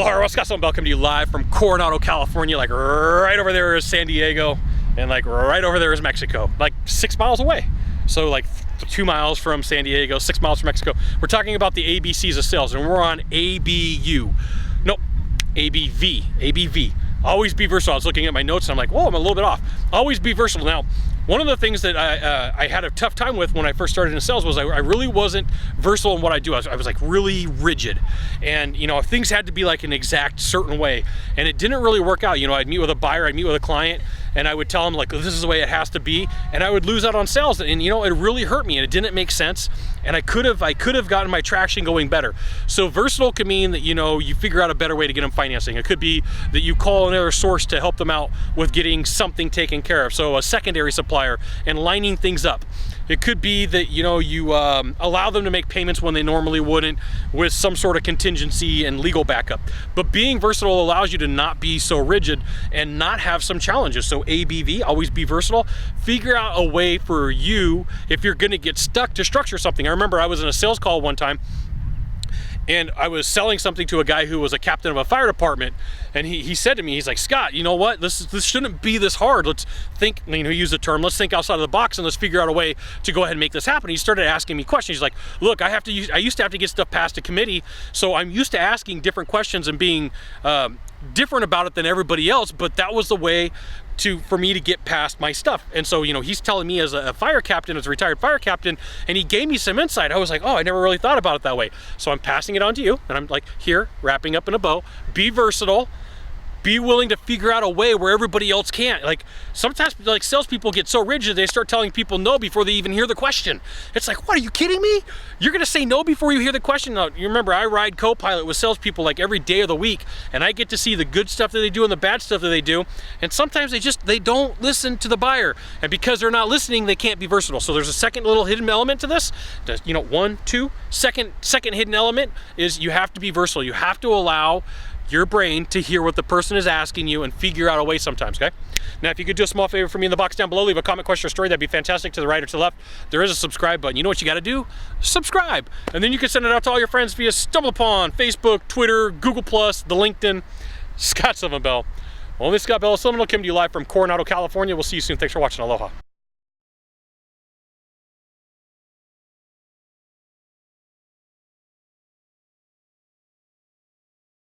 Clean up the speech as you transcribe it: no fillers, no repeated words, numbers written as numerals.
Hello, Sylvan Bell coming to you live from Coronado, California. Like right over there is San Diego, and like right over there is Mexico, like 6 miles away. So like 2 miles from San Diego, 6 miles from Mexico. We're talking about the ABCs of sales, and we're on ABU. Nope, ABV. Always be versatile. I was looking at my notes and I'm like, whoa, I'm a little bit off. Always be versatile. Now, one of the things that I had a tough time with when I first started in sales was I really wasn't versatile in what I do. I was like really rigid, and you know, things had to be like an exact certain way, and it didn't really work out. You know, I'd meet with a buyer, I'd meet with a client, and I would tell them like, this is the way it has to be, and I would lose out on sales, and you know, it really hurt me, and it didn't make sense, and I could have gotten my traction going better. So versatile can mean that, you know, you figure out a better way to get them financing. It could be that you call another source to help them out with getting something taken care of, so a secondary supplier, and lining things up. It could be that, you know, you allow them to make payments when they normally wouldn't, with some sort of contingency and legal backup. But being versatile allows you to not be so rigid and not have some challenges. So ABV, always be versatile. Figure out a way for you, if you're gonna get stuck, to structure something. I remember I was in a sales call one time, and I was selling something to a guy who was a captain of a fire department, and he said to me, he's like, Scott, you know what, this shouldn't be this hard. Let's think, you know, he used the term, let's think outside of the box and let's figure out a way to go ahead and make this happen. He started asking me questions. He's like, look, I used to have to get stuff passed to committee, so I'm used to asking different questions and being different about it than everybody else, but that was the way for me to get past my stuff. And so, you know, he's telling me as a fire captain, as a retired fire captain, and he gave me some insight. I was like, oh, I never really thought about it that way. So I'm passing it on to you, and I'm like, here, wrapping up in a bow. Be versatile. Be willing to figure out a way where everybody else can't. Like sometimes, like salespeople get so rigid, they start telling people no before they even hear the question. It's like, what, are you kidding me? You're gonna say no before you hear the question? Now, you remember, I ride co-pilot with salespeople like every day of the week, and I get to see the good stuff that they do and the bad stuff that they do. And sometimes they don't listen to the buyer, and because they're not listening, they can't be versatile. So there's a second little hidden element to this. You know, second hidden element is you have to be versatile. You have to allow your brain to hear what the person is asking you and figure out a way sometimes, okay? Now, if you could do a small favor for me in the box down below, leave a comment, question, or story, that'd be fantastic. To the right or to the left, there is a subscribe button. You know what you gotta do? Subscribe. And then you can send it out to all your friends via StumbleUpon, Facebook, Twitter, Google+, the LinkedIn. Scott Sylvan Bell. Only Scott Bell. Sylvan will come to you live from Coronado, California. We'll see you soon. Thanks for watching. Aloha.